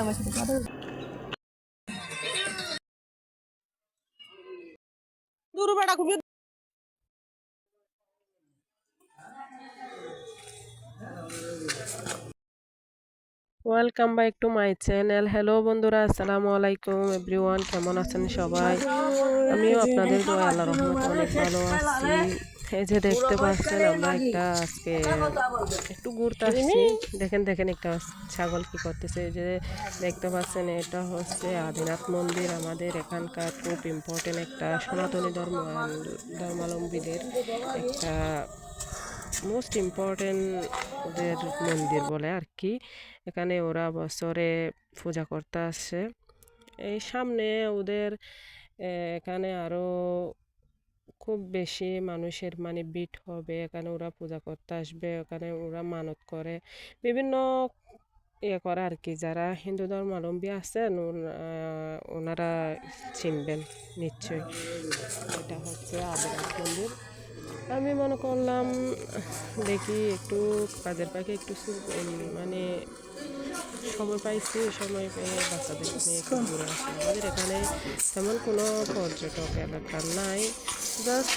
Welcome back to my channel. Hello বন্ধুরা, আসসালামু আলাইকুম এভরিওয়ান, কেমন আছেন সবাই? আমিও আপনাদের দোয়া আল্লাহর রহমতে অনেক ভালো আছি। এই যে দেখতে পাচ্ছেন, আমরা আজকে একটু ঘুরতে আসছি। দেখেন দেখেন একটা ছাগল কি করতেছে। এই যে দেখতে পাচ্ছেন, এটা হচ্ছে আদিনাথ মন্দির। আমাদের এখানকার খুব ইম্পর্টেন্ট একটা সনাতনী ধর্মাবলম্বীদের একটা মোস্ট ইম্পর্টেন্ট ওদের মন্দির বলে আর কি। এখানে ওরা বছরে পূজা করতে আসে। এই সামনে ওদের এখানে আরো খুব বেশি মানুষের মানে ভিড় হবে। এখানে ওরা পূজা করতে আসবে, ওখানে ওরা মানত করে বিভিন্ন করে আর কি। যারা হিন্দু ধর্মাবলম্বী আছেন ওনারা চিনবেন নিশ্চয়ই। এটা হচ্ছে আদিনাথ মন্দির। আমি মনে করলাম দেখি একটু কাজের পাখি একটু মানে সময় পাইছি, সময় পেয়ে বাচ্চাদের নিয়ে একটু ঘুরে আসি। আমাদের এখানে তেমন কোনো পর্যটক এলাকা নাই, জাস্ট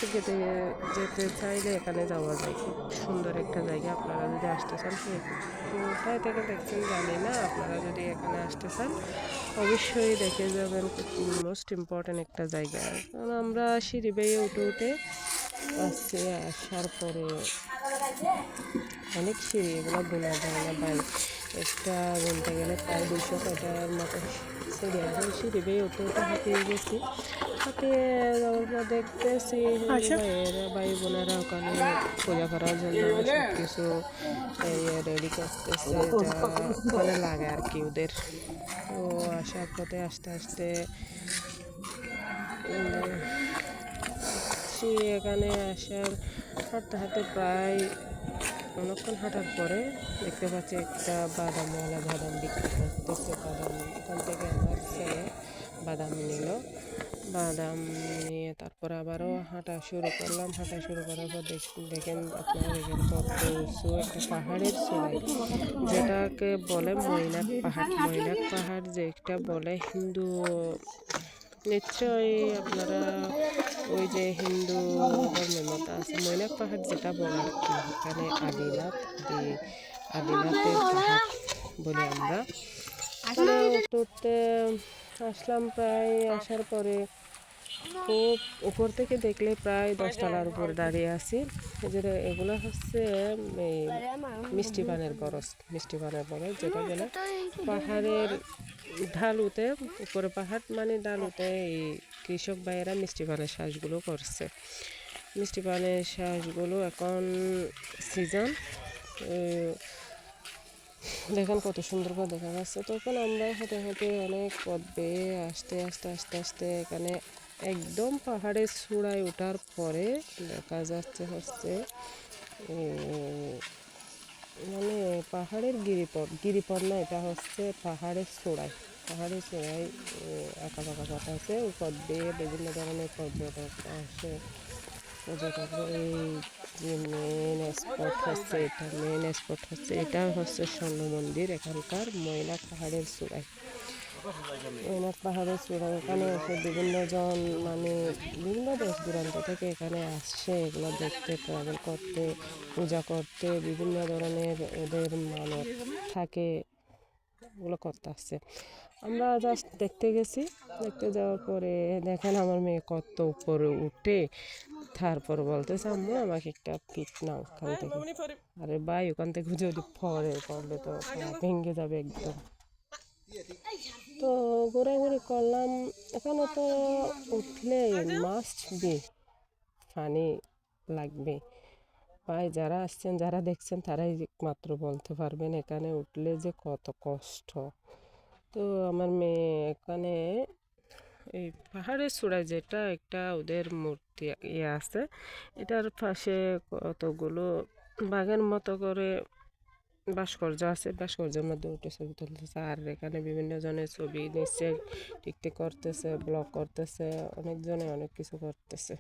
যেতে চাইলে এখানে যাওয়া যায়। খুব সুন্দর একটা জায়গা। আপনারা যদি আসতে চান, কোথায় থেকে দেখছেন জানি না, আপনারা যদি এখানে আসতে চান অবশ্যই দেখে যাবেন। খুব মোস্ট ইম্পর্টেন্ট একটা জায়গা। কারণ আমরা সিঁড়ি বেয়ে উঠে উঠে আসছি। আসার পরে অনেক সিঁড়ি, এগুলো গোনা যায় না ভাই। একটা গুনতে গেলে প্রায় 200 কয়টার মতো সিঁড়ি আছে। সিঁড়ি বেয়ে উঠে উঠে হাঁপিয়ে গেছি। হাঁপিয়ে যাওয়ার পর দেখতেছি ভাইয়েরা ভাই বোনেরা ওখানে পূজা করার জন্য সব কিছু রেডি করতেছে, যা ওখানে লাগে আর কি ওদের। তো আসার পথে আস্তে আস্তে এখানে আসার হাঁটতে হাঁটতে প্রায় অনেকক্ষণ হাঁটার পরে দেখতে পাচ্ছি একটা বাদামওয়ালা বাদাম বিক্রি করতেছে। বাদাম ওখান থেকে আমার ছেলে বাদাম নিল। বাদাম নিয়ে তারপর আবারও হাঁটা শুরু করলাম। হাঁটা শুরু করার পর দেখেন আপনারা দেখেন কত উঁচু একটা পাহাড়ের চূড়ায়, যেটাকে বলে মৈনাক পাহাড়। মৈনাক পাহাড় যেটা বলে হিন্দু, নিশ্চয়ই আপনারা ওই যে হিন্দু ধর্মের মতো আছে মৈনাক পাহাড় যেটা বলে আর কি। এখানে আদিনাথের পাহাড় বলি আমরা। পরে উঠতে উঠতে আসলাম। প্রায় আসার পরে খুব উপর থেকে দেখলে প্রায় 10 তলার উপর দাঁড়িয়ে আছি। এগুলো হচ্ছে এই মিষ্টি পানের বরজ। মিষ্টি পানের বরজ যেটা বলে পাহাড়ের ঢালুতে, উপরে পাহাড় মানে ঢালুতে এই কৃষক ভাইয়েরা মিষ্টি পানের শ্বাসগুলো করছে। মিষ্টি পানের শ্বাসগুলো এখন সিজন। দেখেন কত সুন্দর করে দেখা যাচ্ছে। তখন আমরা হেঁটে হেঁটে অনেক পথ বেয়ে আস্তে আস্তে আস্তে আস্তে এখানে একদম পাহাড়ের চূড়ায় ওঠার পরে দেখা যাচ্ছে হচ্ছে মানে পাহাড়ের গিরিপথ না, এটা হচ্ছে পাহাড়ের চূড়ায়। পাহাড়ের চূড়ায় আঁকা পাকা পথ আছে। ওই পথ বেয়ে বিভিন্ন ধরনের পর্যটক আসে। পর্যটকরা এই যে মেন স্পট হচ্ছে এটা হচ্ছে স্বর্ণ মন্দির এখানকার মৈনাক পাহাড়ের চূড়ায়। মৈনাক পাহাড়ের চূড়ায় এখানে এসে বিভিন্ন জন মানে বিভিন্ন দেশ দূরান্ত থেকে এখানে আসছে এগুলো দেখতে, ট্রাভেল করতে, পূজা করতে। বিভিন্ন ধরনের ওদের মানত থাকে, ওগুলো করতে আসছে। আমরা জাস্ট দেখতে গেছি। দেখতে যাওয়ার পরে দেখেন আমার মেয়ে কত উপরে উঠে তারপর বলতেছে, আম্মু আমাকে একটা পিক নাও ওখান থেকে। আরে ভাই, ওখান থেকে যদি পড়লে তো ভেঙে যাবে একদম। তো ঘোরাঘুরি করলাম। এখানে তো উঠলে মাস্ট বি পানি লাগবে ভাই। যারা আসছেন, যারা দেখছেন, তারাই মাত্র বলতে পারবেন এখানে উঠলে যে কত কষ্ট। তো আমার মেয়ে এখানে এই পাহাড়ের চূড়ায় যেটা একটা ওদের মূর্তি আছে, এটার পাশে কতগুলো বাঘের মতো করে ভাস্কর্য আছে। ভাস্কর্যের মধ্যে উঠে ছবি তুলতেছে। আর এখানে বিভিন্ন জনের ছবি নিচ্ছে, টিকটিক করতেছে, ব্লগ করতেছে, অনেকজনে অনেক কিছু করতেছে।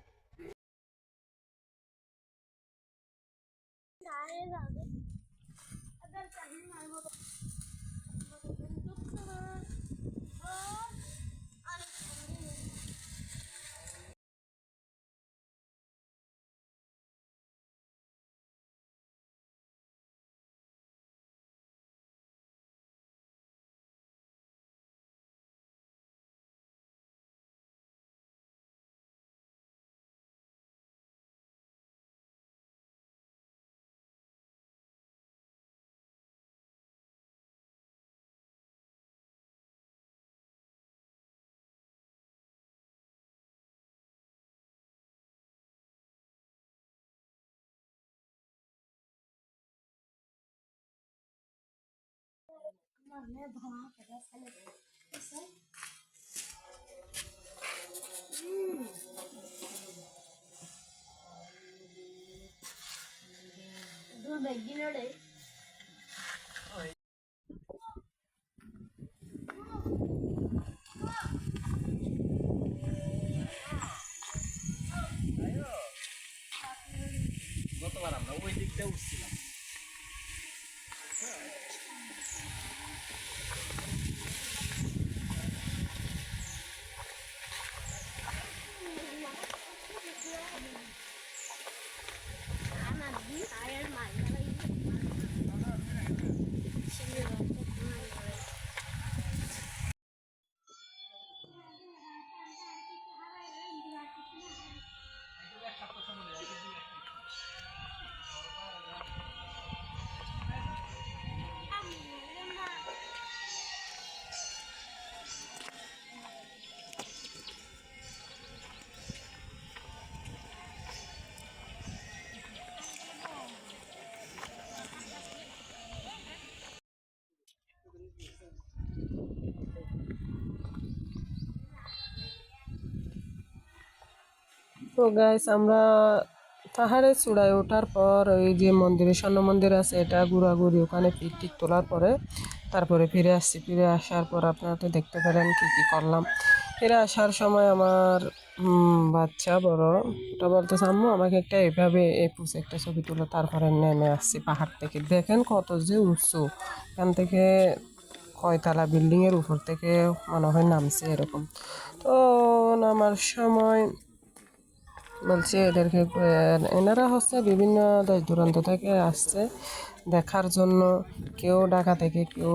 গতবার আমরা ওই দিকটা উঠছিলাম। তো গাইস আমরা পাহাড়ের চূড়ায় ওঠার পর ওই যে মন্দিরে স্বর্ণ মন্দির আছে এটা ঘোরাঘুরি ওখানে পিকটিক তোলার পরে তারপরে ফিরে আসছি। ফিরে আসার পর আপনারা তো দেখতে পেলেন কি কি করলাম। ফিরে আসার সময় আমার বাচ্চা বড় ওটা বলতেছে আম্মু আমাকে একটা এভাবে পুষে একটা ছবি তুলো। তারপরে নেমে আসছি পাহাড় থেকে। দেখেন কত যে উঁচু, এখান থেকে কয়তলা বিল্ডিংয়ের উপর থেকে মনে হয় নামছে এরকম। তো নামার সময় বলছি এদেরকে এনারা হচ্ছে বিভিন্ন দেশ দূরান্ত থেকে আসছে দেখার জন্য। কেউ ঢাকা থেকে, কেউ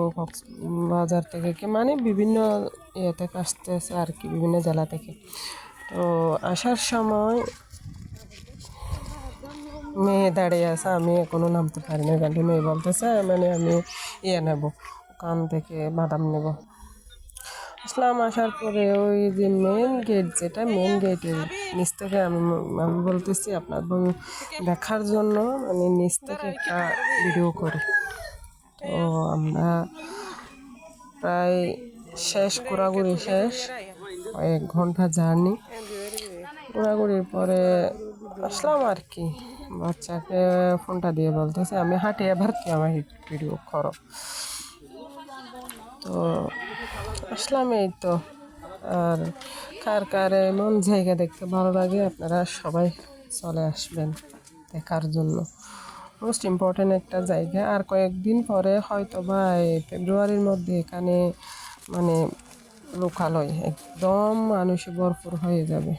বাজার থেকে, কেউ মানে বিভিন্ন ইয়ে থেকে আসতেছে আর কি, বিভিন্ন জেলা থেকে। তো আসার সময় মেয়ে দাঁড়িয়ে আছে, আমি এখনো নামতে পারিনি। কিন্তু মেয়ে বলতেছে মানে আমি নেব, ওখান থেকে বাদাম নেব। আসলাম, আসার পরে ওই যে মেন গেট, যেটা মেন গেটের নিচ থেকে আমি বলতেছি আপনার দেখার জন্য মানে নিচ থেকে একটা ভিডিও করি। তো আমরা প্রায় শেষ, ঘোরাঘুরি শেষ, 1 ঘন্টা জার্নি। ঘোরাঘুরির পরে আসলাম আর কি। বাচ্চাকে ফোনটা দিয়ে বলতেছে আমি হাঁটি, এবার কি আমার ভিডিও করো। তো আসলাম এই তো। আর কার কার এমন জায়গা দেখতে ভালো লাগে আপনারা সবাই চলে আসবেন দেখার জন্য। মোস্ট ইম্পর্টেন্ট একটা জায়গা। আর কয়েকদিন পরে হয়তো বা ফেব্রুয়ারির মধ্যে এখানে মানে লোকালয় একদম মানুষে ভরপুর হয়ে যাবে।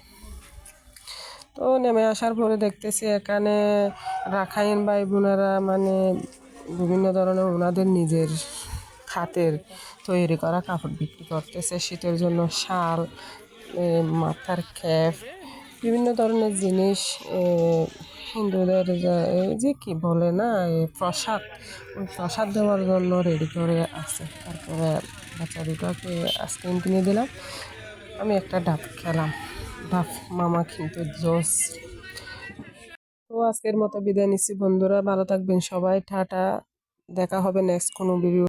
তো নেমে আসার পরে দেখতেছি এখানে রাখাইন ভাই বোনেরা মানে বিভিন্ন ধরনের ওনাদের নিজের হাতের তৈরি করা কাপড় বিক্রি করতেছে। শীতের জন্য শাল, মাথার ক্যাপ, বিভিন্ন ধরনের জিনিস, হিন্দুদের যে কি বলে না প্রসাদ, ওই প্রসাদ দেওয়ার জন্য রেডি করে আছে। তারপরে বাচ্চা দুটোকে আইসক্রিম কিনে দিলাম, আমি একটা ডাব খেলাম। ডাব মামা কিন্তু জোস। তো আজকের মতো বিদায় নিচ্ছি বন্ধুরা, ভালো থাকবেন সবাই, টাটা। দেখা হবে নেক্সট কোনো ভিডিও।